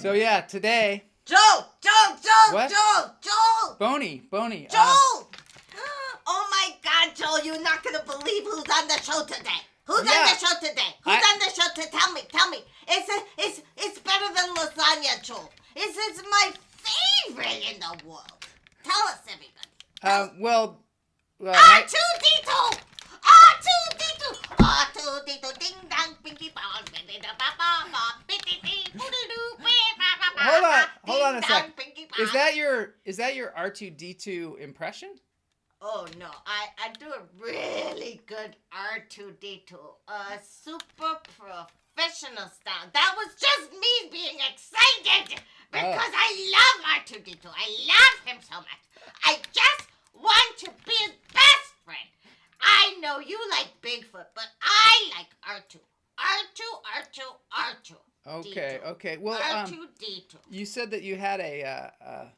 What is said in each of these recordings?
So yeah, today. Joel! What? Joel! Boney. Joel! Oh my God, Joel! You're not gonna believe who's on the show today. Who's on the show today? Who's on the show today? Tell me. It's better than lasagna, Joel. It's my favorite in the world. Tell us, everybody. Well, R2-D2! R2-D2! R2-D2! Ding dong, pinky bong, Hold on a sec. Is that your R2-D2 impression? Oh no, I do a really good R2-D2, super professional style. That was just me being excited because I love R2-D2. I love him so much. I just want to be his best friend. I know you like Bigfoot, but I like R2. R2. Okay. Well, R2-D2. you said that you had an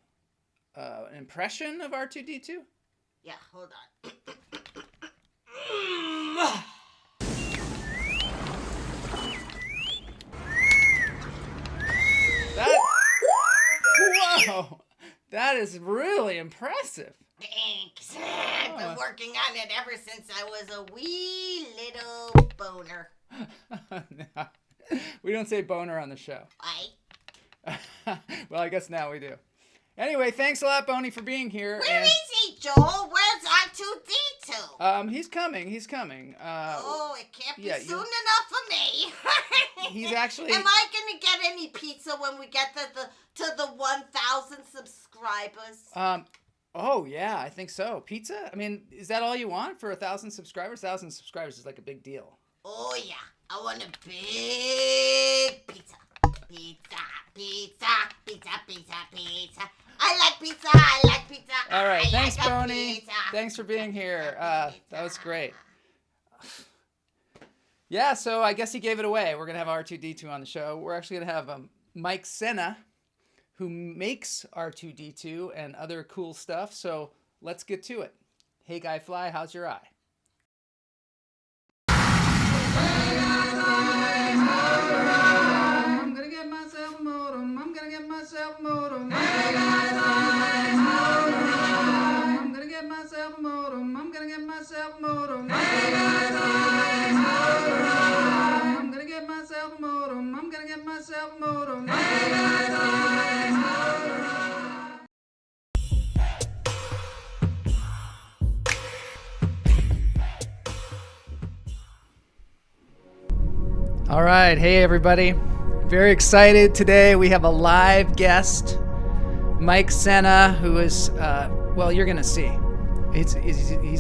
impression of R2-D2? Yeah, hold on. Whoa! That is really impressive. Thanks. I've been working on it ever since I was a wee little boner. No, we don't say boner on the show. Why? Well, I guess now we do. Anyway, thanks a lot, Boney, for being here. Where is he, Joel? Where's R2-D2? He's coming. It can't be soon enough for me. He's actually... Am I going to get any pizza when we get to the 1,000 subscribers? Oh, yeah, I think so. Pizza? I mean, is that all you want for 1,000 subscribers? 1,000 subscribers is like a big deal. Oh, yeah. I want a big pizza. Pizza. I like pizza. All right, thanks, Boney. Thanks for being here. That was great. Yeah, so I guess he gave it away. We're going to have R2-D2 on the show. We're actually going to have Mike Senna, who makes R2-D2 and other cool stuff. So let's get to it. Hey, Guy Fly, how's your eye? I'm going to get myself a modem. I'm going to get myself a modem. Hey, guys, I'm going to get myself a modem. I'm going to get myself a modem. Hey, guys, I'm going to get myself a modem. I'm going to get myself a modem. Hey, guys, All right. Hey, everybody. Very excited today. We have a live guest, Mike Senna, who is, well, you're going to see. He's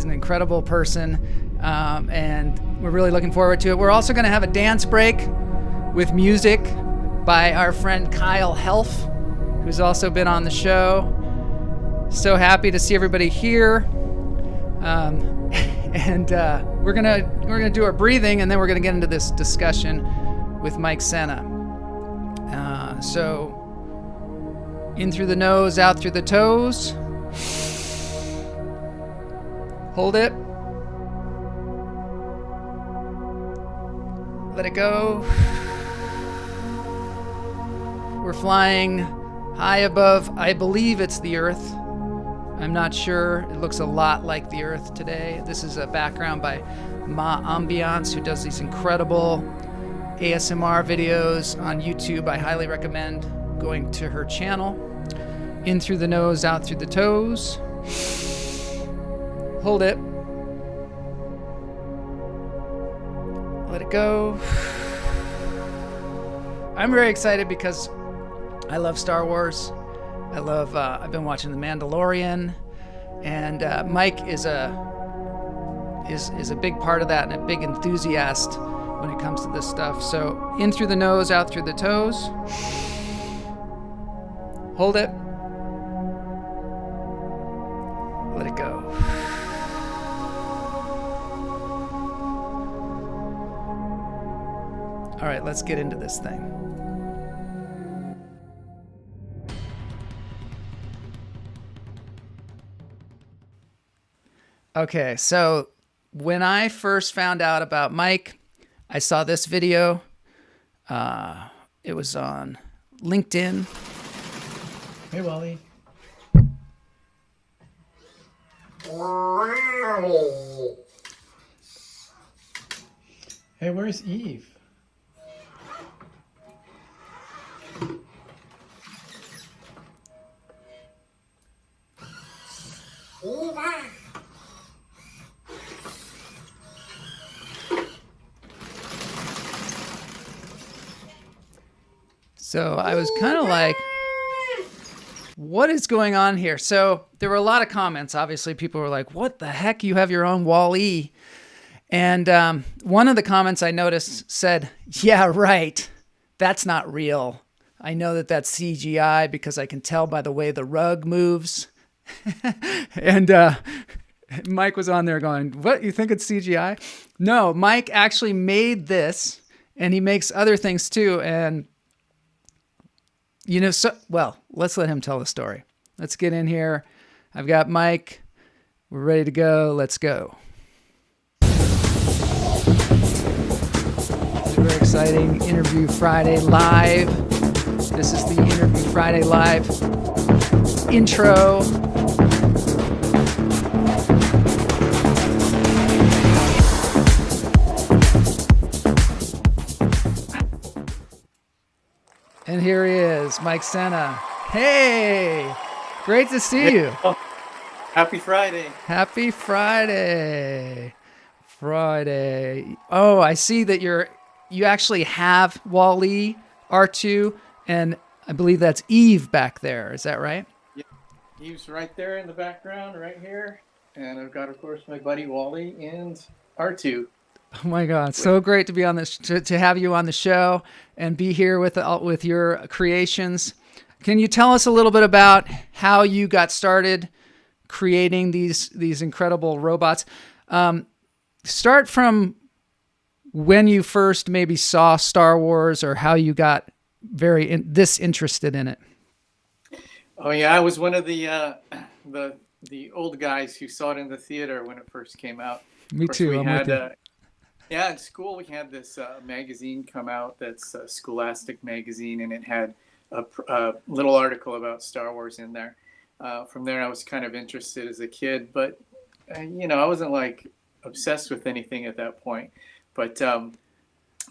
an incredible person, and we're really looking forward to it. We're also going to have a dance break with music by our friend Kyle Helf, who's also been on the show. So happy to see everybody here. And we're gonna do our breathing, and then we're gonna get into this discussion with Mike Senna. So in through the nose, out through the toes. Hold it. Let it go. We're flying high above, I believe it's the Earth. I'm not sure. It looks a lot like the Earth today. This is a background by Ma Ambiance, who does these incredible ASMR videos on YouTube. I highly recommend going to her channel. In through the nose, out through the toes. Hold it. Let it go. I'm very excited because I love Star Wars. I've been watching The Mandalorian, and Mike is a big part of that and a big enthusiast when it comes to this stuff. So in through the nose, out through the toes. Hold it. Let it go. All right, let's get into this thing. Okay, so when I first found out about Mike, I saw this video. It was on, LinkedIn. Hey, Wally. Hey, where's Eve? So I was kind of like, what is going on here? So there were a lot of comments. Obviously, people were like, what the heck? You have your own Wall-E. And one of the comments I noticed said, yeah, right. That's not real. I know that that's CGI because I can tell by the way the rug moves. And Mike was on there going, what? You think it's CGI? No, Mike actually made this, and he makes other things too. And well, let's let him tell the story. Let's get in here. I've got Mike. We're ready to go. Let's go. Super exciting Interview Friday Live. This is the Interview Friday Live intro. And here he is, Mike Senna. Hey, great to see you. Happy Friday. Happy Friday. Friday. Oh, I see that you actually have Wall-E, R2, and I believe that's Eve back there. Is that right? Yeah, Eve's right there in the background, right here. And I've got, of course, my buddy Wally and R2. Oh my God, so great to be on this, to have you on the show and be here with your creations. Can you tell us a little bit about how you got started creating these incredible robots? Start from when you first maybe saw Star Wars, or how you got this interested in it. Oh yeah, I was one of the old guys who saw it in the theater when it first came out. Me too. I'm with you. Yeah, in school we had this magazine come out that's a Scholastic magazine, and it had a little article about Star Wars in there. From there, I was kind of interested as a kid, but I wasn't like obsessed with anything at that point. But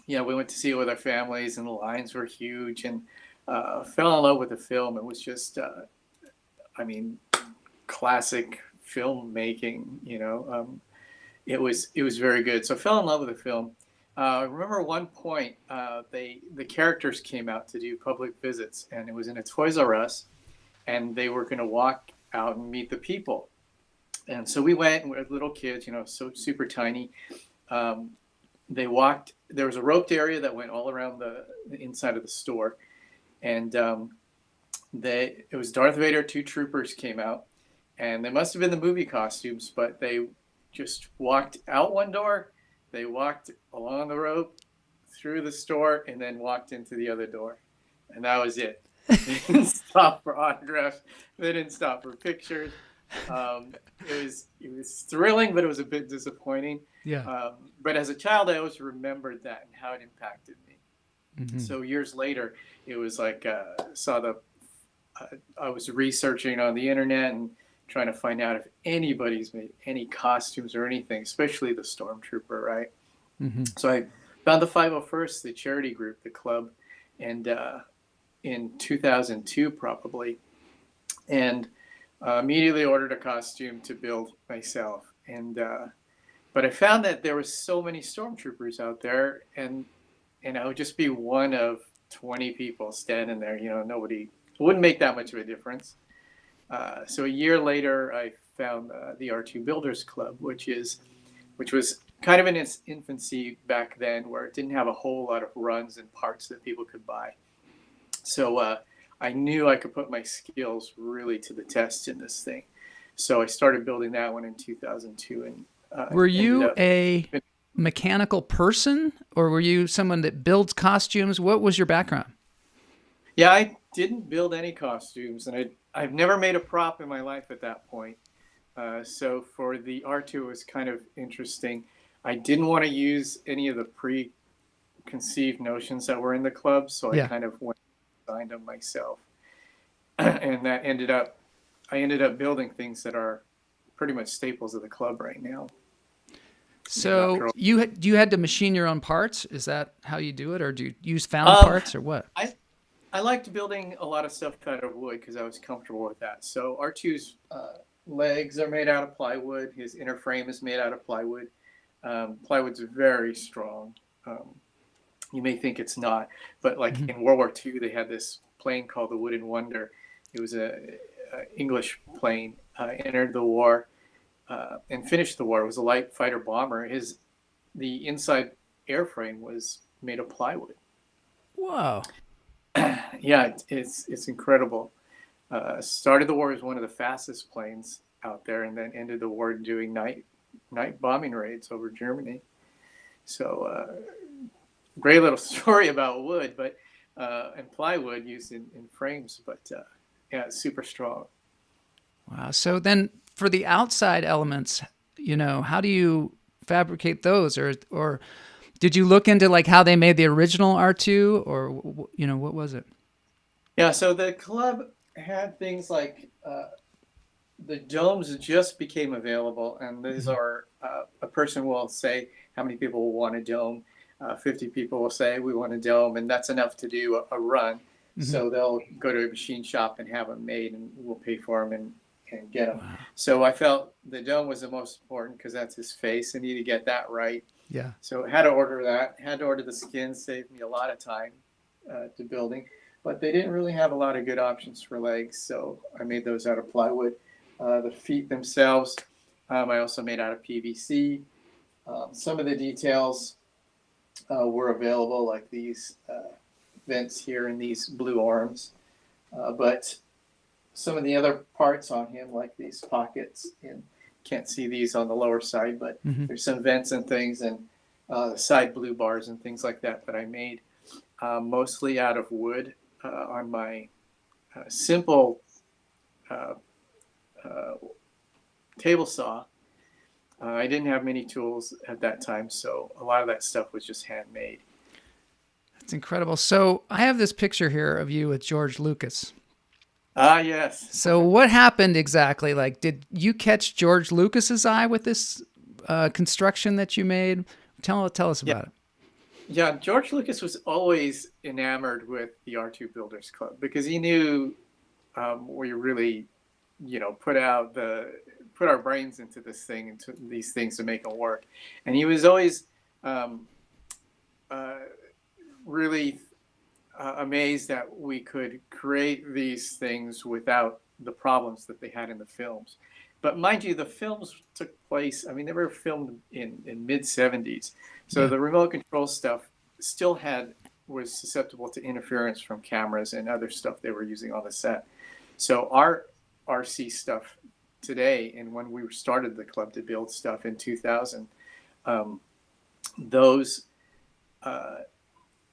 we went to see it with our families, and the lines were huge, and fell in love with the film. It was just, classic filmmaking. It was very good. So I fell in love with the film. I remember at one point the characters came out to do public visits, and it was in a Toys R Us, and they were going to walk out and meet the people. And so we went, and we were little kids, so super tiny. They walked. There was a roped area that went all around the inside of the store, and it was Darth Vader. 2 troopers came out, and they must have been the movie costumes, but they just walked out one door, they walked along the rope, through the store, and then walked into the other door. And that was it. They didn't stop for autographs. They didn't stop for pictures. It was thrilling, but it was a bit disappointing. Yeah. But as a child, I always remembered that and how it impacted me. Mm-hmm. So years later, it was like I was researching on the internet and trying to find out if anybody's made any costumes or anything, especially the Stormtrooper, right? Mm-hmm. So I found the 501st, the charity group, the club, and in 2002 probably, and immediately ordered a costume to build myself. And but I found that there was so many Stormtroopers out there, and I would just be one of 20 people standing there. Nobody, it wouldn't make that much of a difference. So a year later, I found the R2 Builders Club, which was kind of in its infancy back then, where it didn't have a whole lot of runs and parts that people could buy. So I knew I could put my skills really to the test in this thing. So I started building that one in 2002. And were you a mechanical person, or were you someone that builds costumes? What was your background? Yeah, I didn't build any costumes, and I've never made a prop in my life at that point. So for the R2, it was kind of interesting. I didn't want to use any of the preconceived notions that were in the club, so I kind of went designed them myself. And I ended up building things that are pretty much staples of the club right now. So you had to machine your own parts? Is that how you do it, or do you use found parts, or what? I liked building a lot of stuff out of wood because I was comfortable with that. So R2's legs are made out of plywood. His inner frame is made out of plywood. Plywood's very strong. You may think it's not, but like in World War II, they had this plane called the Wooden Wonder. It was a English plane, entered the war and finished the war. It was a light fighter bomber. The inside airframe was made of plywood. Whoa. Yeah, it's incredible. Started the war as one of the fastest planes out there, and then ended the war doing night bombing raids over Germany. So great little story about wood, but and plywood used in frames, but yeah, it's super strong. Wow. So then for the outside elements, how do you fabricate those, or did you look into like how they made the original R2, or what was it? Yeah, so the club had things like the domes just became available, and these are a person will say how many people will want a dome. 50 people will say we want a dome, and that's enough to do a run. So they'll go to a machine shop and have them made, and we'll pay for them and get them. Wow. So I felt the dome was the most important because that's his face. I need to get that right. Yeah. So I had to order that. Had to order the skin. Saved me a lot of time to building. But they didn't really have a lot of good options for legs, so I made those out of plywood. The feet themselves, I also made out of PVC. Some of the details were available, like these vents here and these blue arms. But some of the other parts on him, like these pockets, and can't see these on the lower side, but there's some vents and things, and side blue bars and things like that I made mostly out of wood on my simple table saw. I didn't have many tools at that time, so a lot of that stuff was just handmade. That's incredible. So I have this picture here of you with George Lucas. Ah, yes. So what happened exactly? Like, did you catch George Lucas's eye with this construction that you made? Tell us about it. Yeah, George Lucas was always enamored with the R2 Builders Club because he knew we really, put our brains into this thing, into these things to make them work. And he was always really amazed that we could create these things without the problems that they had in the films. But mind you, the films took place, they were filmed in mid-70s. So the remote control stuff still was susceptible to interference from cameras and other stuff they were using on the set. So our RC stuff today, and when we started the club to build stuff in 2000, those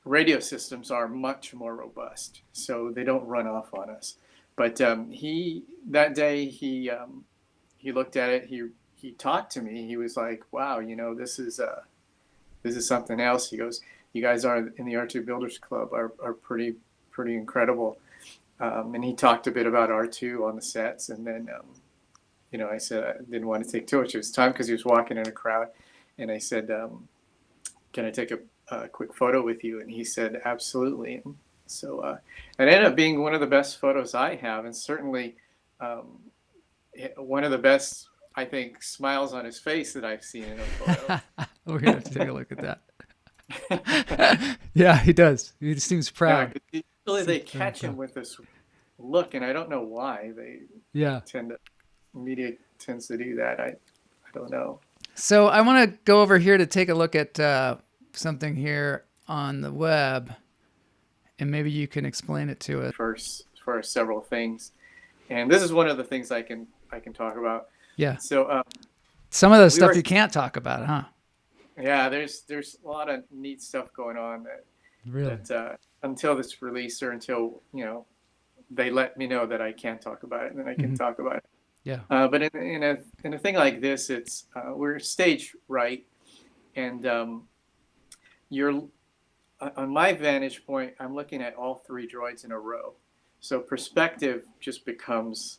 radio systems are much more robust, so they don't run off on us. But that day he looked at it. He talked to me. He was like, "Wow, this is something else." He goes, "You guys are in the R2 Builders Club are pretty incredible." And he talked a bit about R2 on the sets, and then I said I didn't want to take too much of his time because he was walking in a crowd, and I said, "Can I take a quick photo with you?" And he said, "Absolutely." And so it ended up being one of the best photos I have, and certainly one of the best, I think, smiles on his face that I've seen in a photo. We're gonna have to take a look at that. Yeah, he does. He seems proud. Yeah, usually they catch him with this look, and I don't know why media tends to do that. I don't know. So I want to go over here to take a look at something here on the web, and maybe you can explain it to us. For several things, and this is one of the things I can talk about. Yeah. So some of the stuff you can't talk about, huh? Yeah, there's a lot of neat stuff going on that until this release, or until they let me know that I can't talk about it, and then I can talk about it. Yeah. But in a thing like this, it's we're stage right, and you're on my vantage point, I'm looking at all three droids in a row. So perspective just becomes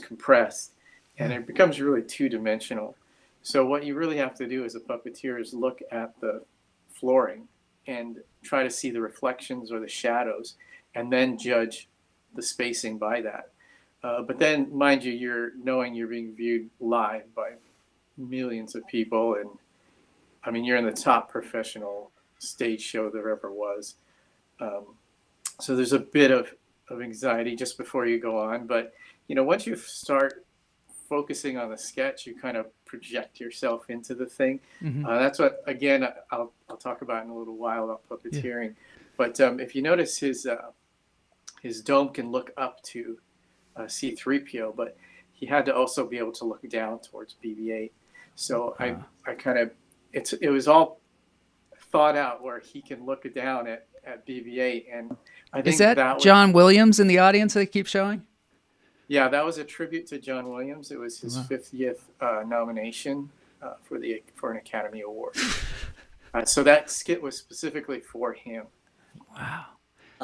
compressed, and it becomes really two-dimensional. So what you really have to do as a puppeteer is look at the flooring and try to see the reflections or the shadows, and then judge the spacing by that. But then, mind you, you're being viewed live by millions of people, and I mean, you're in the top professional stage show there ever was. So there's a bit of anxiety just before you go on, but once you start focusing on the sketch, you kind of project yourself into the thing. That's what, again, I'll talk about in a little while about puppeteering. Yeah. But if you notice, his dome can look up to C-3PO, but he had to also be able to look down towards BB-8. So I kind of, it was all thought out where he can look down at BB-8, and I think is that John Williams in the audience they keep showing? Yeah, that was a tribute to John Williams. It was his 50th nomination for an Academy Award. So that skit was specifically for him. Wow.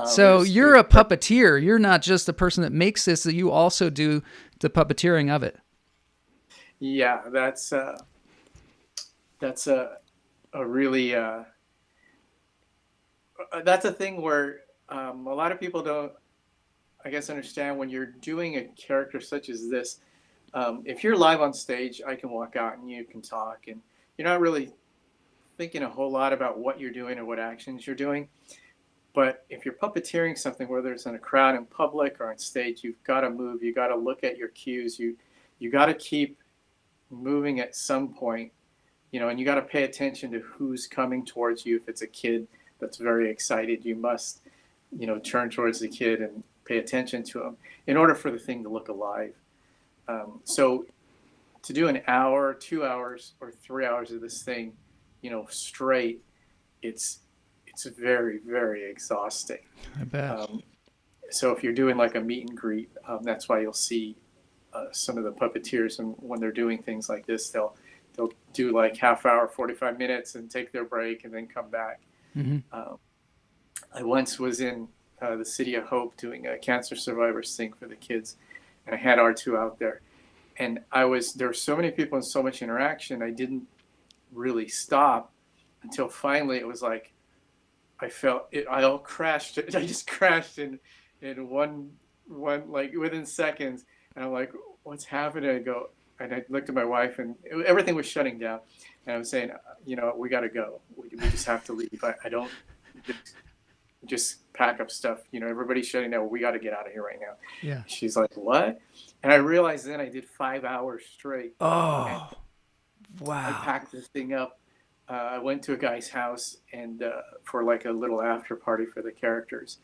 So you're a puppeteer. You're not just the person that makes this, that you also do the puppeteering of it. Yeah, that's a really that's a thing where a lot of people don't, I guess, understand when you're doing a character such as this. If you're live on stage, I can walk out and you can talk, and you're not really thinking a whole lot about what you're doing or what actions you're doing. But if you're puppeteering something, whether it's in a crowd, in public, or on stage, you've got to move. You got to look at your cues. You got to keep moving at some point, and you got to pay attention to who's coming towards you. If it's a kid that's very excited, you must, turn towards the kid and pay attention to him in order for the thing to look alive. So to do an hour, 2 hours, or 3 hours of this thing, straight, it's very, very exhausting. I bet. So if you're doing like a meet and greet, that's why you'll see some of the puppeteers, and when they're doing things like this, they'll do like half hour, 45 minutes, and take their break and then come back. I once was in the City of Hope doing a cancer survivors thing for the kids, and I had R2 out there, and there were so many people and so much interaction, I didn't really stop until finally it was like I felt it. I all crashed. I just crashed in one like within seconds, and I'm like, what's happening? I go, and I looked at my wife, and everything was shutting down, and I was saying, we got to go. We just have to leave. I don't just pack up stuff. Everybody's shutting down. We got to get out of here right now. Yeah. She's like, what? And I realized then I did 5 hours straight. Oh, wow. I packed this thing up. I went to a guy's house and for like a little after party for the characters.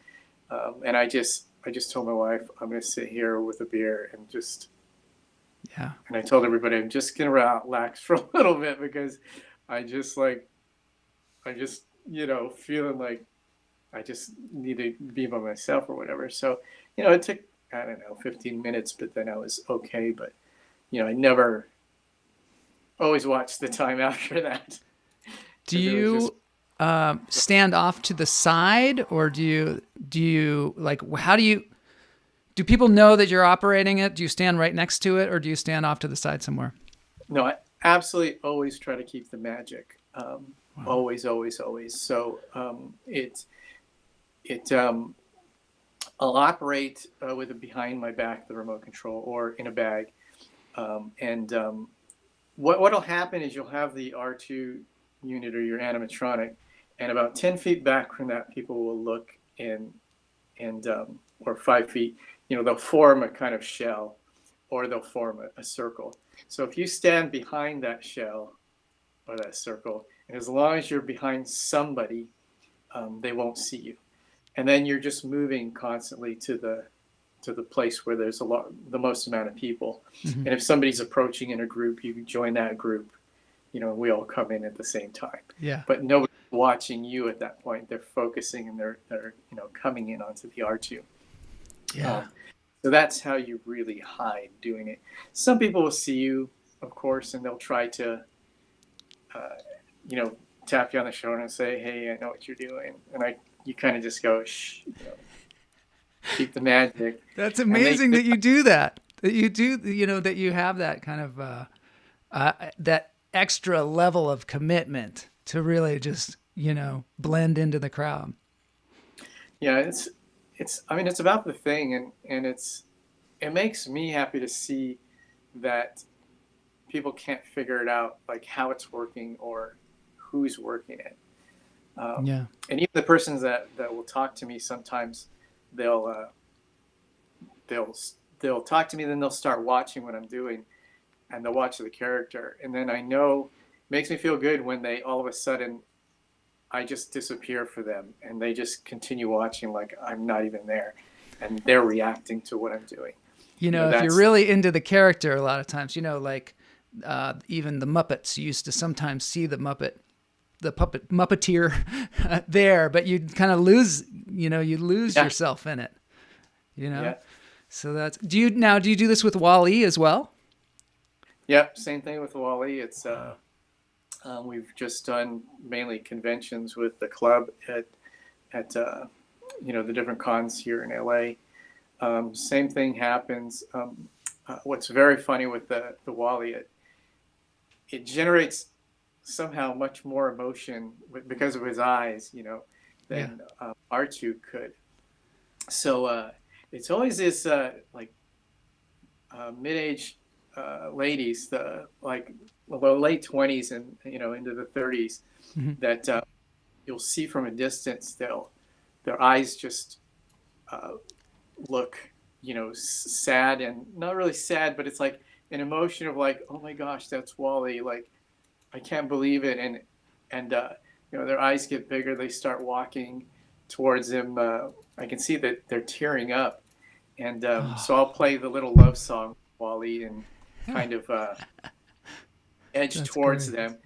And I just told my wife, I'm going to sit here with a beer and just, yeah. And I told everybody, I'm just going to relax for a little bit because I just feeling like I just need to be by myself or whatever. So, it took, 15 minutes, but then I was okay. But, I never always watched the time after that. Do you stand off to the side, or do you like, do people know that you're operating it? Do you stand right next to it, or do you stand off to the side somewhere? No, I absolutely always try to keep the magic. Wow. Always. So I'll operate with it behind my back, the remote control, or in a bag. What'll happen is you'll have the R2 unit or your animatronic, and about 10 feet back from that, people will look and or 5 feet, they'll form a kind of shell, or they'll form a circle. So if you stand behind that shell or that circle, and as long as you're behind somebody, they won't see you. And then you're just moving constantly to the place where there's the most amount of people. Mm-hmm. And if somebody's approaching in a group, you can join that group. We all come in at the same time. Yeah. But nobody's watching you at that point. They're focusing, and they're coming in onto the R2. Yeah. So that's how you really hide doing it. Some people will see you, of course, and they'll try to, tap you on the shoulder and say, "Hey, I know what you're doing," and you kind of just go, "Shh, keep the magic." That's amazing that you do that. That you do, that you have that kind of that extra level of commitment to really just, blend into the crowd. Yeah, I mean, it's about the thing, and it makes me happy to see that people can't figure it out, like how it's working or who's working it. Yeah. And even the persons that will talk to me, sometimes they'll they'll talk to me, then they'll start watching what I'm doing, and they'll watch the character, and then I know it makes me feel good when they all of a sudden I just disappear for them, and they just continue watching like I'm not even there, and they're reacting to what I'm doing. If you're really into the character, a lot of times, like even the Muppets used to sometimes see the Muppeteer there, but you kind of lose, you lose yourself in it, Yeah. So do you do this with Wall-E as well? Yep. Same thing with Wall-E. It's, we've just done mainly conventions with the club at the different cons here in LA. Same thing happens. What's very funny with the Wall-E, it generates somehow much more emotion because of his eyes, than R2 could. So it's always this mid-age ladies, the late 20s and into the 30s, that you'll see from a distance. Their eyes just look sad, and not really sad, but it's like an emotion of like, oh my gosh, that's Wall-E, like I can't believe it, and their eyes get bigger, they start walking towards him. I can see that they're tearing up, and so I'll play the little love song Wall-E and kind of edge That's towards great. them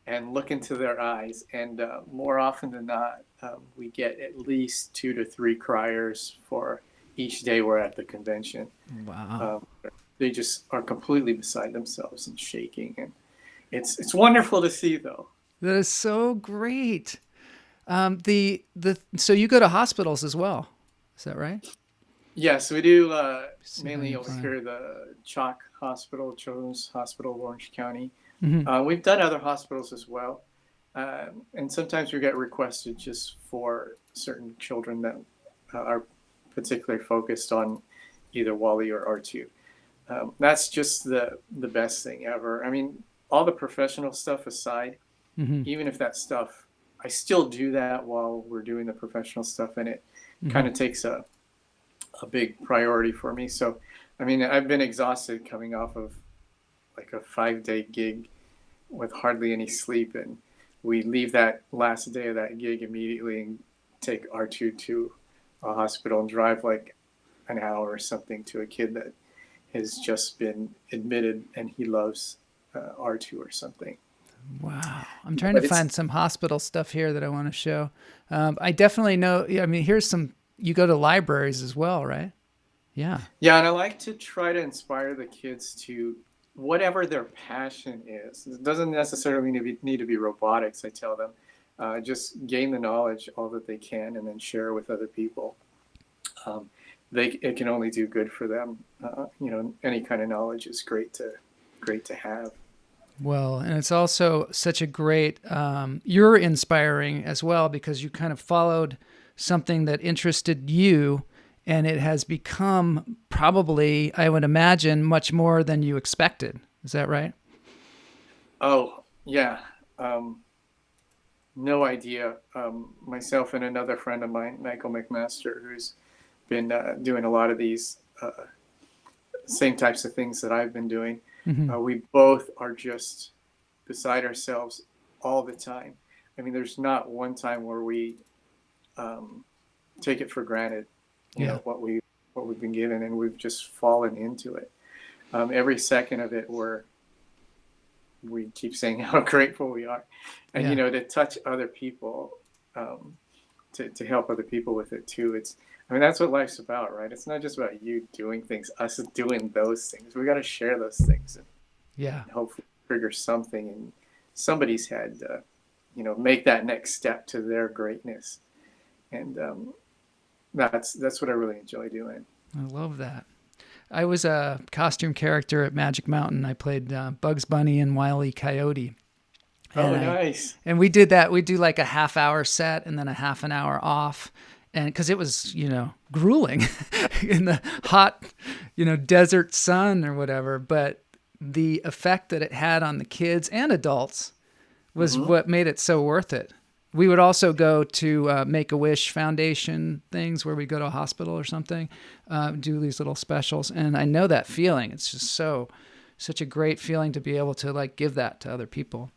and look into their eyes, and more often than not, we get at least 2 to 3 criers for each day we're at the convention. Wow. They just are completely beside themselves and shaking, and it's wonderful to see, though. That is so great. So you go to hospitals as well, is that right? Yes, we do. See if I Mainly can over find- here, the Chalk Hospital, Children's Hospital of Orange County. Mhm. We've done other hospitals as well, and sometimes we get requested just for certain children that are particularly focused on either Wall-E or R2. That's just the best thing ever. I mean, all the professional stuff aside, even if that stuff, I still do that while we're doing the professional stuff, and it kind of takes a big priority for me. So, I mean, I've been exhausted coming off of like a 5-day gig with hardly any sleep, and we leave that last day of that gig immediately and take R2 to a hospital and drive like an hour or something to a kid that has just been admitted, and he loves R2 or something. Wow. I'm trying to find some hospital stuff here that I want to show. I definitely know. I mean, you go to libraries as well, right? Yeah. Yeah, and I like to try to inspire the kids to whatever their passion is. It doesn't necessarily need to be robotics, I tell them. Just gain the knowledge, all that they can, and then share with other people. It can only do good for them. Any kind of knowledge is great to have. Well, and it's also such a great, you're inspiring as well, because you kind of followed something that interested you, and it has become probably, I would imagine, much more than you expected. Is that right? Oh, yeah. No idea. Myself and another friend of mine, Michael McMaster, who's been doing a lot of these same types of things that I've been doing. We both are just beside ourselves all the time. I mean, there's not one time where we take it for granted, what we've been given, and we've just fallen into it. Every second of it, we keep saying how grateful we are, and to touch other people, to help other people with it too. That's what life's about, right? It's not just about you doing things, us doing those things. We got to share those things, and hopefully trigger something in somebody's head make that next step to their greatness. And that's what I really enjoy doing. I love that. I was a costume character at Magic Mountain. I played Bugs Bunny and Wile E. Coyote. Oh, nice. And we did that. We do like a half-hour set and then a half an hour off. And because it was, grueling in the hot, desert sun or whatever. But the effect that it had on the kids and adults was what made it so worth it. We would also go to Make-A-Wish Foundation things where we go to a hospital or something, do these little specials. And I know that feeling. It's just such a great feeling to be able to like give that to other people.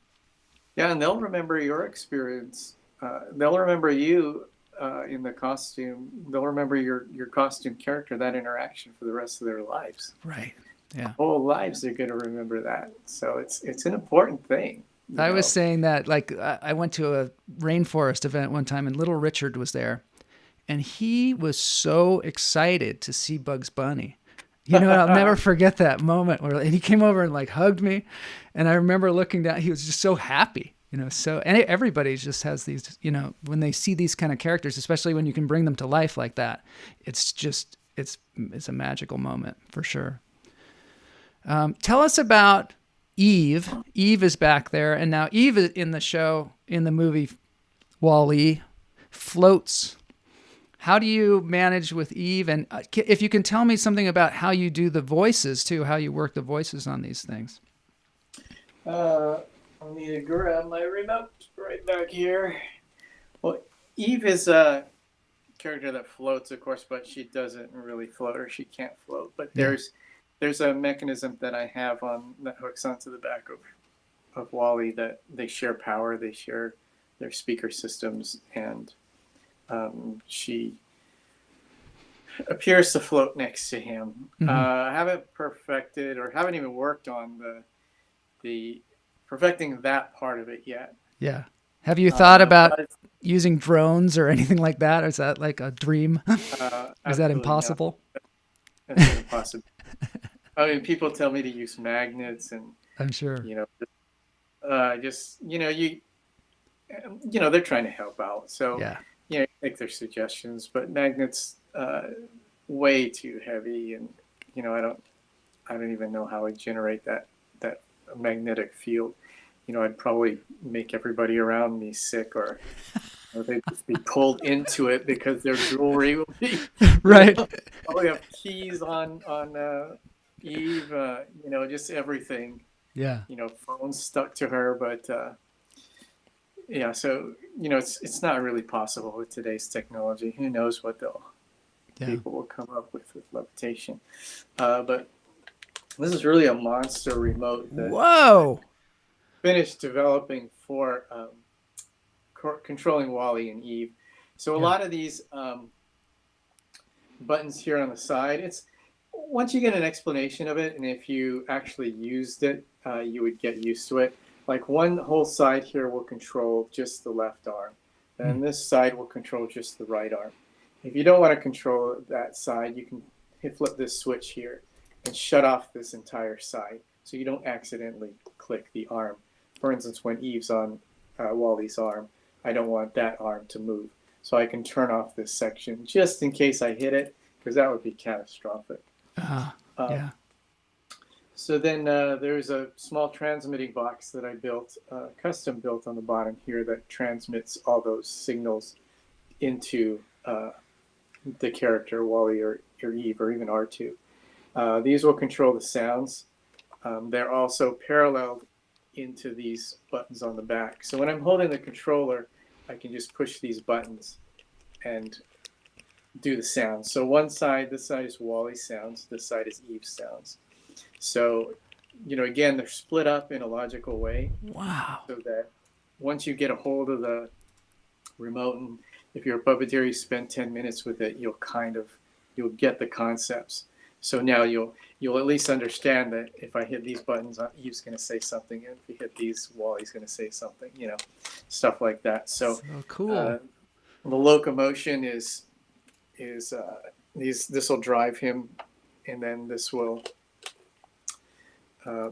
Yeah, and they'll remember your experience. They'll remember you in the costume. They'll remember your costume character, that interaction for the rest of their lives. Right. Yeah. Whole lives they're going to remember that. So it's an important thing. I was saying that, like, I went to a rainforest event one time and Little Richard was there and he was so excited to see Bugs Bunny. I'll never forget that moment where he came over and like hugged me. And I remember looking down, he was just so happy, and everybody just has these, when they see these kind of characters, especially when you can bring them to life like that, it's a magical moment for sure. Tell us about Eve. Eve is back there. And now Eve in the show, in the movie Wall-E, floats. How do you manage with Eve? And if you can tell me something about how you do the voices too, how you work the voices on these things. I need to grab my remote right back here. Well, Eve is a character that floats, of course, but she doesn't really float, or she can't float. But there's a mechanism that I have that hooks onto the back of Wall-E that they share power, they share their speaker systems, and she appears to float next to him. I haven't perfected or haven't even worked on the perfecting that part of it yet. Yeah. Have you thought about using drones or anything like that? Or is that like a dream? Is that impossible? That's impossible. I mean, people tell me to use magnets, and I'm sure, they're trying to help out. So, take their suggestions, but magnets, way too heavy. And, I don't even know how I generate that magnetic field. I'd probably make everybody around me sick, or they'd just be pulled into it because their jewelry will be right. Probably have keys on Eve, just everything. Yeah. Phones stuck to her, but so it's not really possible with today's technology. Who knows what people will come up with levitation. But this is really a monster remote that finished developing for controlling Wall-E and Eve. So a lot of these buttons here on the side, once you get an explanation of it, and if you actually used it, you would get used to it. Like one whole side here will control just the left arm, and this side will control just the right arm. If you don't want to control that side, you can flip this switch here and shut off this entire side so you don't accidentally click the arm. For instance, when Eve's on Wall-E's arm, I don't want that arm to move. So I can turn off this section just in case I hit it, because that would be catastrophic. So then there's a small transmitting box that I built, custom built on the bottom here, that transmits all those signals into the character Wall-E or Eve or even R2. These will control the sounds. They're also paralleled into these buttons on the back. So when I'm holding the controller, I can just push these buttons and do the sounds. So this side is Wall-E sounds, this side is Eve sounds. So, again, they're split up in a logical way. Wow. So that once you get a hold of the remote, and if you're a puppeteer, you spend 10 minutes with it, you'll get the concepts. So now you'll at least understand that if I hit these buttons, Eve's going to say something, and if you hit these, Wall-E's going to say something, stuff like that. So cool. The locomotion is this will drive him, and then this will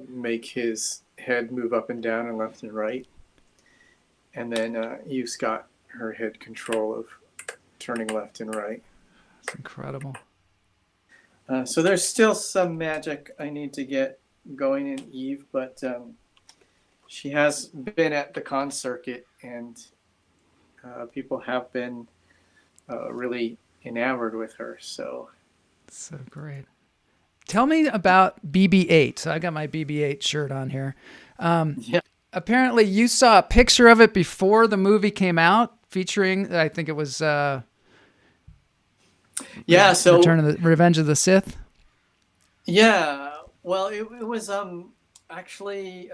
make his head move up and down and left and right. and then Eve's got her head control of turning left and right. It's incredible. So there's still some magic I need to get going in Eve, but she has been at the con circuit, and people have been really enamored with her. So great. Tell me about BB-8. So I got my BB-8 shirt on here. yeah, Apparently, you saw a picture of it before the movie came out, featuring, I think it was So Revenge of the Sith. Yeah, well, it was actually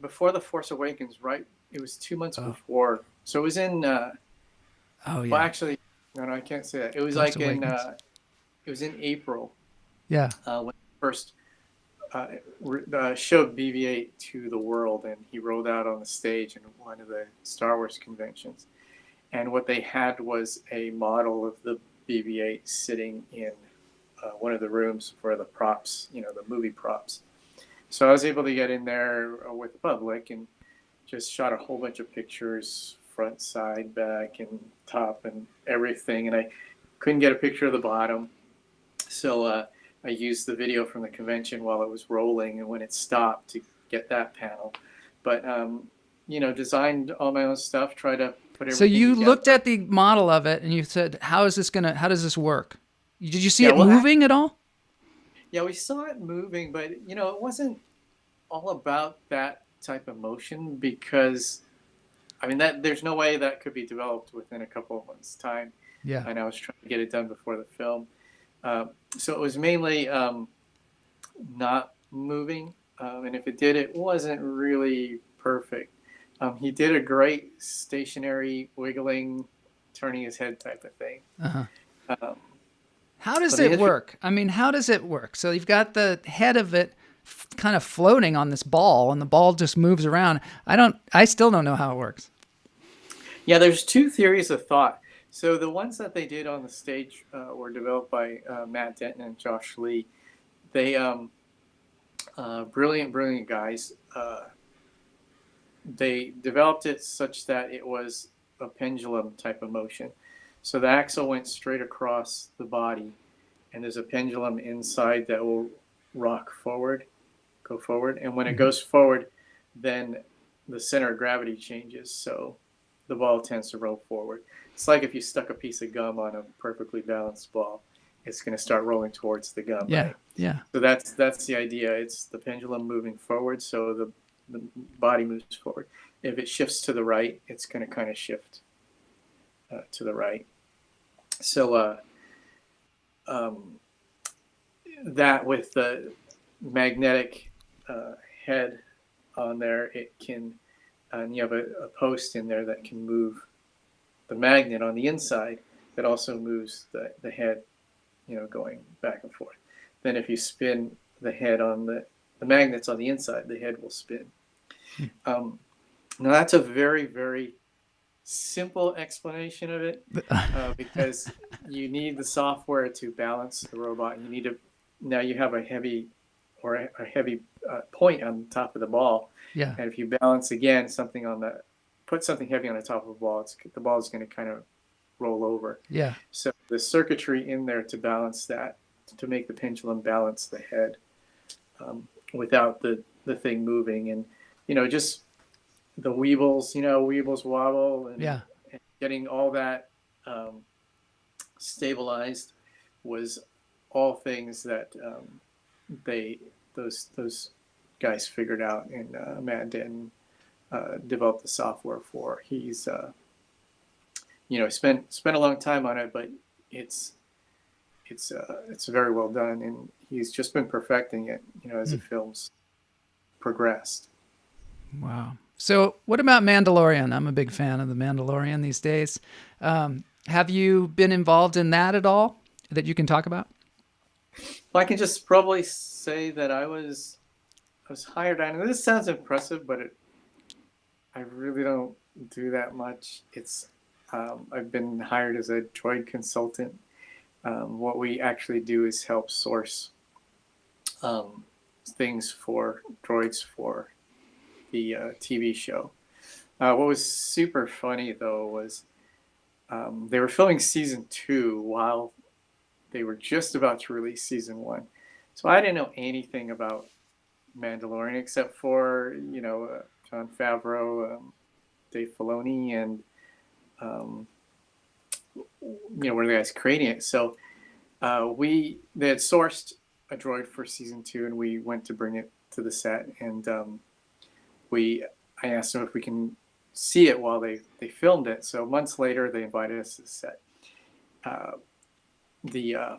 before The Force Awakens, right? It was 2 months before, so it was in. Oh yeah. Well, actually, no, I can't say that. It was Force like in. Awakens. It was in April. Yeah. When first showed BB-8 to the world, and he rolled out on the stage in one of the Star Wars conventions. And what they had was a model of the BB-8 sitting in one of the rooms for the props, the movie props. So I was able to get in there with the public and just shot a whole bunch of pictures, front, side, back, and top, and everything. And I couldn't get a picture of the bottom. So I used the video from the convention while it was rolling and when it stopped to get that panel. But, designed all my own stuff, try to put everything So you together. looked at the model of it and you said, how does this work? Did you see it well, moving at all? Yeah, we saw it moving, but, it wasn't all about that type of motion because, there's no way that could be developed within a couple of months' time. Yeah. And I was trying to get it done before the film. So it was mainly not moving. And if it did, it wasn't really perfect. He did a great stationary wiggling, turning his head type of thing. Uh-huh. How does it work? How does it work? So you've got the head of it kind of floating on this ball, and the ball just moves around. I still don't know how it works. Yeah, there's two theories of thought. So the ones that they did on the stage were developed by Matt Denton and Josh Lee. They brilliant guys. They developed it such that it was a pendulum type of motion. So the axle went straight across the body, and there's a pendulum inside that will go forward. And when it goes forward, then the center of gravity changes. So the ball tends to roll forward. It's like if you stuck a piece of gum on a perfectly balanced ball, it's going to start rolling towards the gum. Yeah, right? yeah. So that's the idea. It's the pendulum moving forward, so the body moves forward. If it shifts to the right, it's going to kind of shift to the right. So that with the magnetic head on there, it can, and you have a post in there that can move the magnet on the inside that also moves the head, going back and forth. Then if you spin the head on the magnets on the inside, the head will spin. Now that's a very, very simple explanation of it because you need the software to balance the robot. Now you have a heavy point on the top of the ball. Yeah. And if you balance again put something heavy on the top of the ball, the ball is going to kind of roll over. Yeah. So the circuitry in there to balance that, to make the pendulum balance the head without the thing moving, and just the weebles wobble, and, yeah. and getting all that stabilized was all things that those guys figured out, and Matt Denton developed the software for. He's spent a long time on it, but it's very well done, and he's just been perfecting it, as the films progressed. Wow. So what about Mandalorian? I'm a big fan of the Mandalorian these days. Have you been involved in that at all that you can talk about? Well, I can just probably say that I was hired on, and this sounds impressive, but I really don't do that much. I've been hired as a droid consultant. What we actually do is help source things for droids for the TV show. What was super funny though was they were filming season 2 while they were just about to release season 1. So I didn't know anything about Mandalorian except for Jon Favreau, Dave Filoni, and one of the guys creating it. So they had sourced a droid for season 2, and we went to bring it to the set, and I asked them if we can see it while they filmed it. So months later, they invited us to the set. The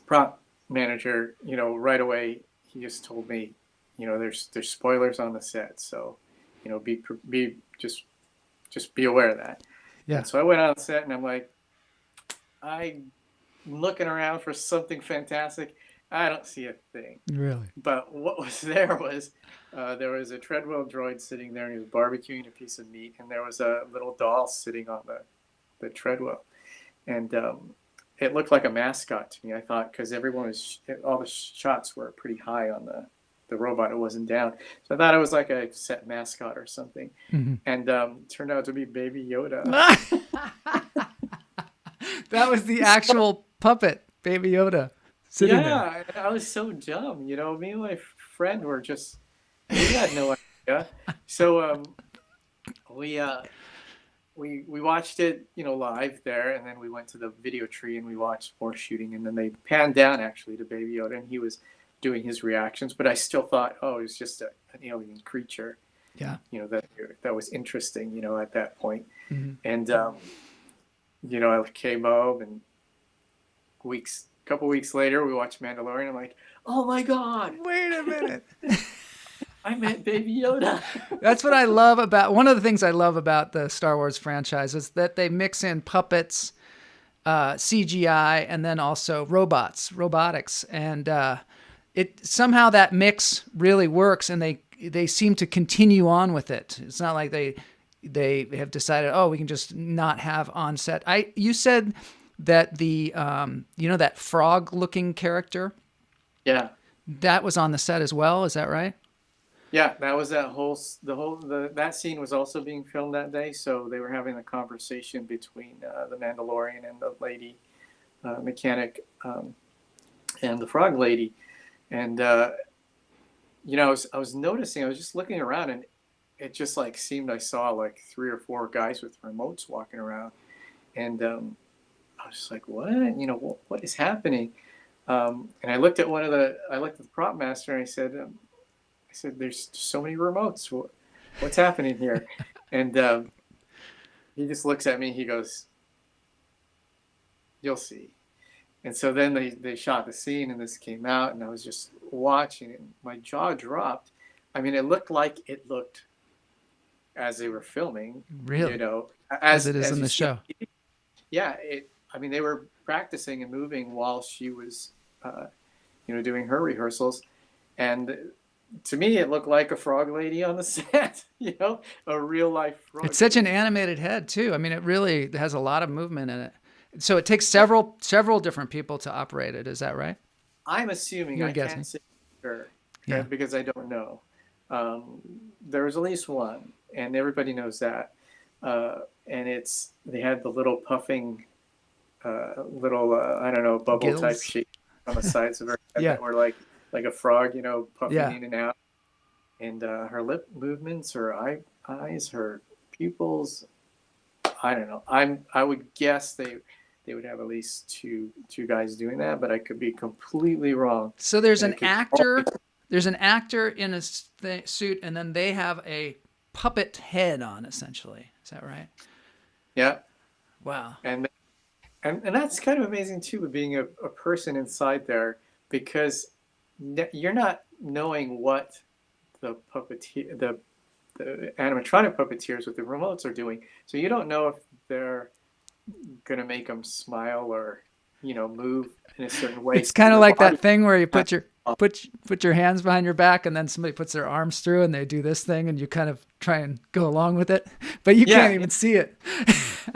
prop manager, right away, he just told me, there's spoilers on the set, so be just be aware of that. Yeah. And so I went on set, and I'm like, I'm looking around for something fantastic. I don't see a thing. Really? But what was there was a treadwheel droid sitting there, and he was barbecuing a piece of meat, and there was a little doll sitting on the treadwell, and it looked like a mascot to me. I thought, because all the shots were pretty high on the robot, it wasn't down, so I thought it was like a set mascot or something. Mm-hmm. And turned out to be Baby Yoda. That was the actual puppet, Baby Yoda. Yeah, I was so dumb. Me and my friend were we had no idea. So we watched it, live there, and then we went to the video tree and we watched more shooting, and then they panned down actually to Baby Yoda, and he was doing his reactions, but I still thought, oh, it was just an alien creature. Yeah. That was interesting, at that point. Mm-hmm. And I came home, and a couple weeks later, we watched Mandalorian. I'm like, oh my God. Wait a minute. I met Baby Yoda. That's what I love about, one of the things I love about the Star Wars franchise is that they mix in puppets, CGI, and then also robotics. And it somehow that mix really works, and they seem to continue on with it. It's not like they have decided, oh, we can just not have on set. You said that the that frog-looking character, yeah, that was on the set as well. Is that right? Yeah, that was that scene was also being filmed that day. So they were having a conversation between the Mandalorian and the lady mechanic and the frog lady, and I was noticing. I was just looking around, and it just seemed I saw 3 or 4 guys with remotes walking around, and I was just like, what? What is happening? And I looked at the prop master, and I said, there's so many remotes. What's happening here? And he just looks at me. He goes, you'll see. And so then they shot the scene, and this came out, and I was just watching it. And my jaw dropped. I mean, it looked as they were filming. Really? As it is in the show. Yeah. They were practicing and moving while she was, doing her rehearsals. And to me, it looked like a frog lady on the set, a real life frog. It's such an animated head too. It really has a lot of movement in it. So it takes several different people to operate it. Is that right? I'm assuming. I can't say for sure because I don't know. There was at least one, and everybody knows that. And they had the little puffing, bubble Gills. type shape on the sides of her head Yeah. that were like a frog, puffing in and out. And her lip movements, her eyes, her pupils, I don't know. I would guess they would have at least two guys doing that, but I could be completely wrong. So there's an actor in a suit, and then they have a puppet head on, essentially. Is that right? Yeah. Wow. And that's kind of amazing too, being a person inside there, because you're not knowing what the animatronic puppeteers with the remotes are doing. So you don't know if they're going to make them smile or, move in a certain way. It's kind of like that thing where you put your hands behind your back, and then somebody puts their arms through and they do this thing, and you kind of try and go along with it, but you can't even see it.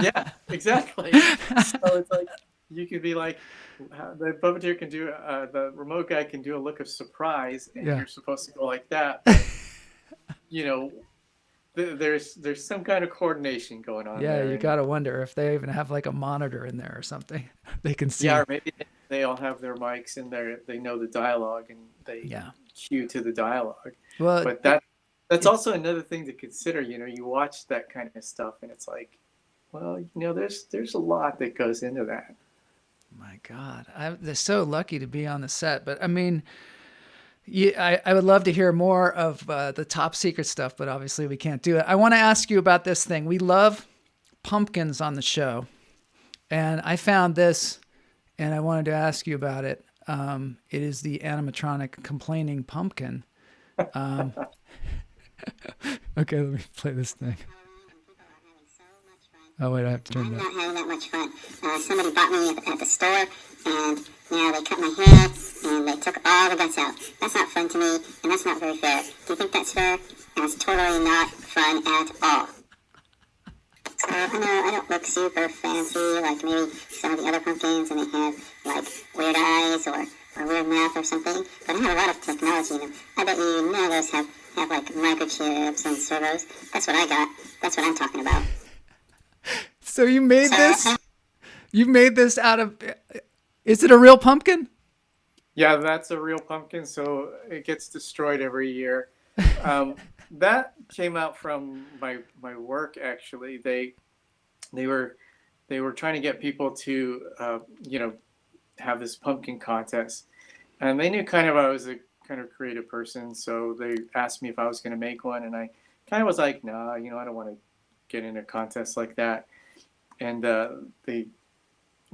Yeah, exactly. So it's like, you could be like, the puppeteer can do, the remote guy can do a look of surprise, and you're supposed to go like that. But, there's some kind of coordination going on Yeah, there. you And got to wonder if they even have like a monitor in there or something they can see. yeah, or maybe they all have their mics in there. They know the dialogue and they Yeah. cue to the dialogue. Well, But that's also another thing to consider. You watch that kind of stuff, and it's like, well, there's a lot that goes into that. my God, they're so lucky to be on the set. But I mean, yeah, I would love to hear more of the top secret stuff, but obviously we can't do it. I want to ask you about this thing. We love pumpkins on the show, and I found this, and I wanted to ask you about it. It is the animatronic complaining pumpkin. Okay, let me play this thing. Oh wait, I have to turn I'm that. not having that much fun. Somebody bought me at the store, and they cut my hair, and they took all the guts out. That's not fun to me, and that's not very fair. Do you think that's fair? That's totally not fun at all. So I know I don't look super fancy like maybe some of the other pumpkins, and they have like weird eyes or weird mouth or something, but I have a lot of technology in them. I bet you none of those have like microchips and servos. That's what I got. That's what I'm talking about. So you made this? You made this out of? Is it a real pumpkin? Yeah, that's a real pumpkin, so it gets destroyed every year. That came out from my work actually. They were trying to get people to have this pumpkin contest, and they knew kind of I was a kind of creative person, so they asked me if I was going to make one, and I kind of was like, nah, I don't want to get in a contest like that. And they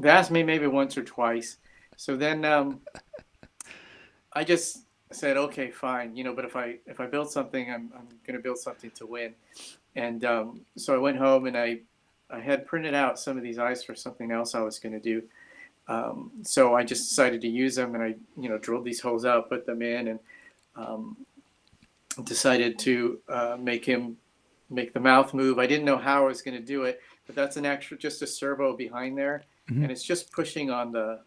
asked me maybe once or twice. So then I just said, okay, fine, but if I build something, I'm going to build something to win. And so I went home and I had printed out some of these eyes for something else I was going to do. So I just decided to use them, and I drilled these holes out, put them in, and decided to make the mouth move. I didn't know how I was going to do it, but that's just a servo behind there, and it's just pushing on the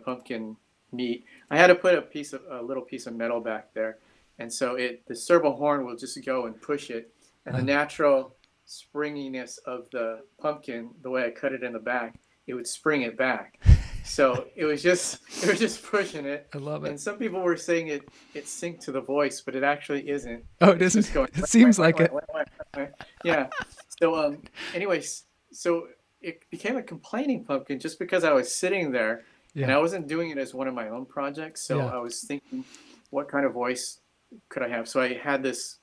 pumpkin meat. I had to put a little piece of metal back there, and so the servo horn will just go and push it, and the natural springiness of the pumpkin, the way I cut it in the back, it would spring it back. So it was just pushing it. I love it. And some people were saying it synced to the voice, but it actually isn't. Oh, it isn't. It seems like it. Yeah. So anyways, so it became a complaining pumpkin just because I was sitting there, and I wasn't doing it as one of my own projects. So I was thinking, what kind of voice could I have? So I had this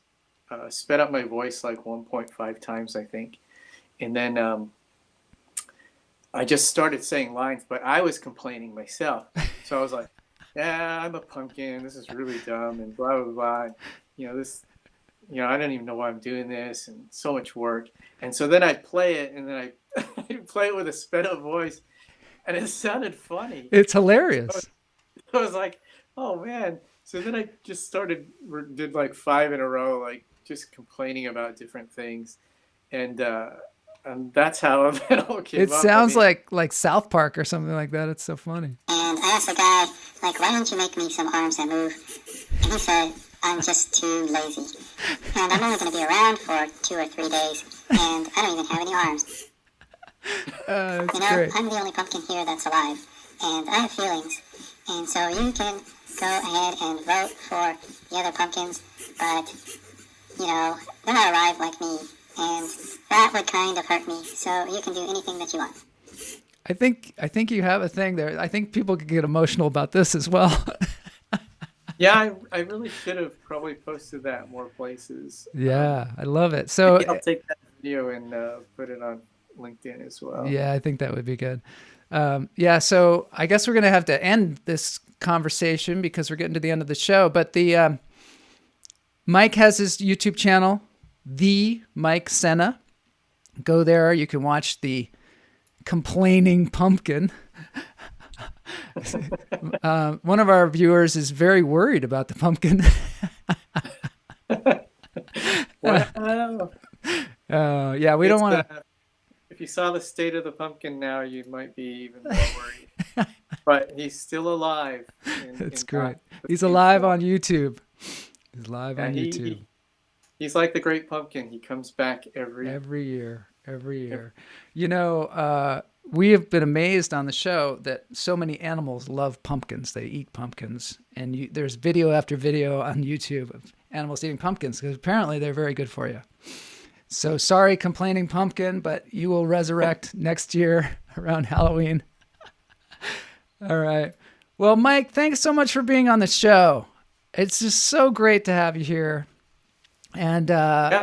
sped up my voice like 1.5 times, I think, and then I just started saying lines, but I was complaining myself. So I was like, yeah, I'm a pumpkin. This is really dumb, and blah, blah, blah. I don't even know why I'm doing this, and so much work. And so then I'd play it, and then I'd play it with a sped up voice, and it sounded funny. It's hilarious. So I was like, oh, man. So then I just did like 5 in a row, like just complaining about different things. And that's how it all came up. It sounds like South Park or something like that. It's so funny. And I asked the guy, like, why don't you make me some arms that move? And he said, I'm just too lazy. And I'm only going to be around for 2 or 3 days, and I don't even have any arms. That's great. I'm the only pumpkin here that's alive, and I have feelings. And so you can go ahead and vote for the other pumpkins, but, they're not alive like me. And that would kind of hurt me. So you can do anything that you want. I think you have a thing there. I think people could get emotional about this as well. Yeah, I really should have probably posted that more places. Yeah, I love it. So I'll take that video and put it on LinkedIn as well. Yeah, I think that would be good. So I guess we're going to have to end this conversation because we're getting to the end of the show. But the Mike has his YouTube channel, The Mike Senna. Go there. You can watch the complaining pumpkin. One of our viewers is very worried about the pumpkin. Wow. We don't want to. If you saw the state of the pumpkin now, you might be even more worried. But he's still alive. That's great. He's alive on YouTube. He's live on YouTube. He's like the Great Pumpkin. He comes back every year. You know, we have been amazed on the show that so many animals love pumpkins. They eat pumpkins, and there's video after video on YouTube of animals eating pumpkins because apparently they're very good for you. So sorry, complaining pumpkin, but you will resurrect next year around Halloween. All right. Well, Mike, thanks so much for being on the show. It's just so great to have you here. And,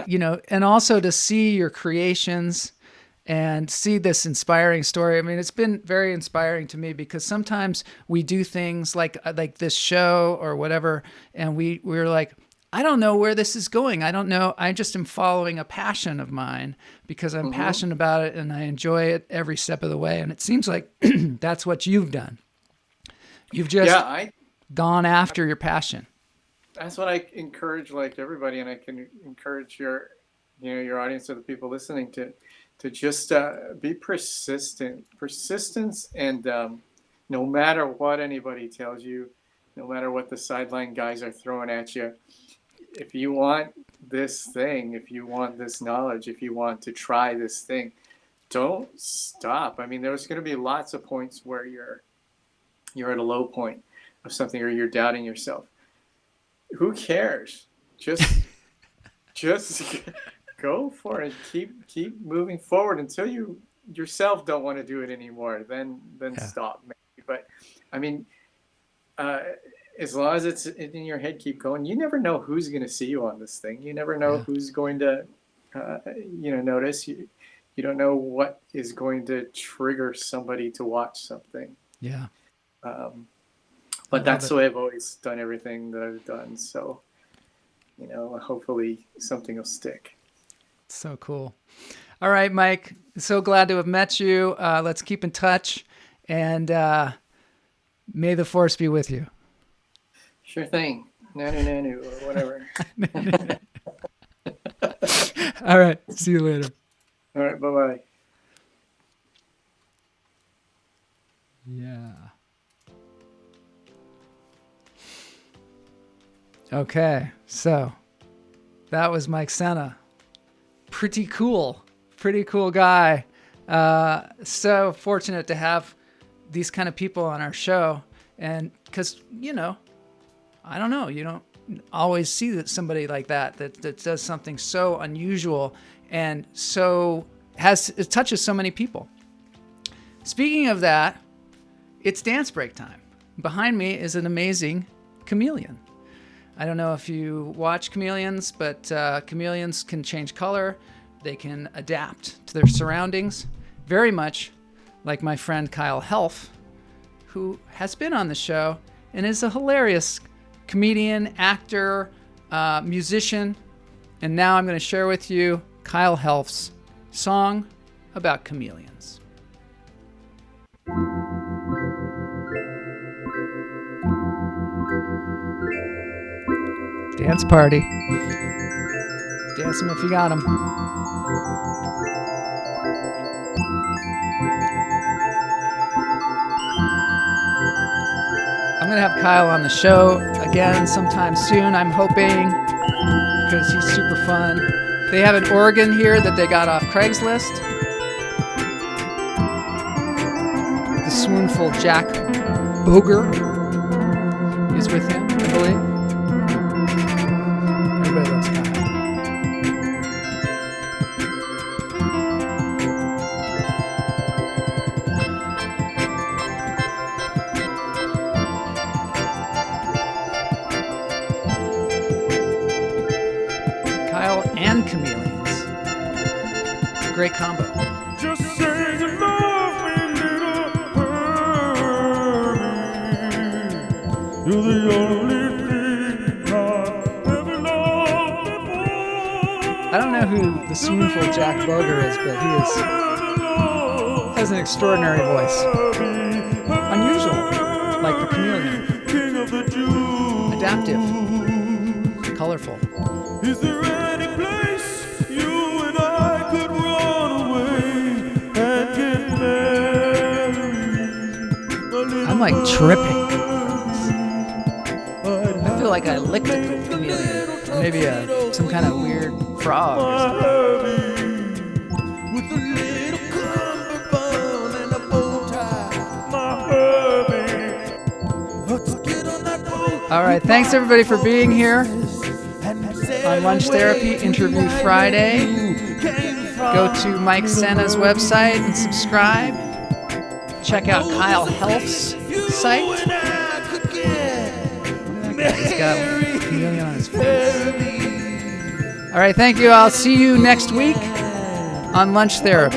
you know, and also to see your creations and see this inspiring story. I mean, it's been very inspiring to me because sometimes we do things like this show or whatever, and we're like, I don't know where this is going. I don't know. I just am following a passion of mine because I'm passionate about it and I enjoy it every step of the way. And it seems like that's what you've done. You've just gone after your passion. That's what I encourage, like everybody, and I can encourage your audience or the people listening to just be persistent. Persistence, and no matter what anybody tells you, no matter what the sideline guys are throwing at you, if you want this thing, if you want this knowledge, if you want to try this thing, don't stop. I mean, there's going to be lots of points where you're at a low point of something or you're doubting yourself. Who cares? Just go for it. Keep moving forward until you yourself don't want to do it anymore. Then stop. Maybe. But I mean, as long as it's in your head, keep going. You never know who's going to see you on this thing. You never know who's going to notice. You don't know what is going to trigger somebody to watch something. Yeah. But that's the way I've always done everything that I've done. So, hopefully something will stick. So cool. All right, Mike. So glad to have met you. Let's keep in touch, and may the force be with you. Sure thing. Nanu, or whatever. All right. See you later. All right. Bye-bye. Yeah. Okay, so that was Mike Senna. Pretty cool guy. So fortunate to have these kind of people on our show. And because, I don't know, you don't always see that somebody like that does something so unusual and it touches so many people. Speaking of that, it's dance break time. Behind me is an amazing chameleon. I don't know if you watch chameleons, but chameleons can change color. They can adapt to their surroundings, very much like my friend Kyle Helf, who has been on the show and is a hilarious comedian, actor, musician. And now I'm going to share with you Kyle Helf's song about chameleons. Dance party. Dance them if you got them. I'm going to have Kyle on the show again sometime soon, I'm hoping, because he's super fun. They have an organ here that they got off Craigslist. The swoonful Jack Boger is with him, I believe. Everybody loves Kyle. Kyle and chameleons. It's a great combo. Just say you love me, little Herbie. You're the only thing I've ever loved before. I don't know who the swoonful Jack Boger is, but he has an extraordinary voice. Unusual, like the chameleon. King of the Jews. Adaptive, colorful. Is there any place you and I could run away and get married? I'm like tripping. I feel like I licked a chameleon, or maybe a some kind of weird frog. Or something. With a little cummerbund and a bow tie. My Herbie. Let's get on that boat. All right, thanks everybody for being here on Lunch Therapy Interview Friday. Go to Mike Senna's website and subscribe. Check out Kyle Helf's site. He's got a chameleon on his face. All right, thank you. I'll see you next week on Lunch Therapy.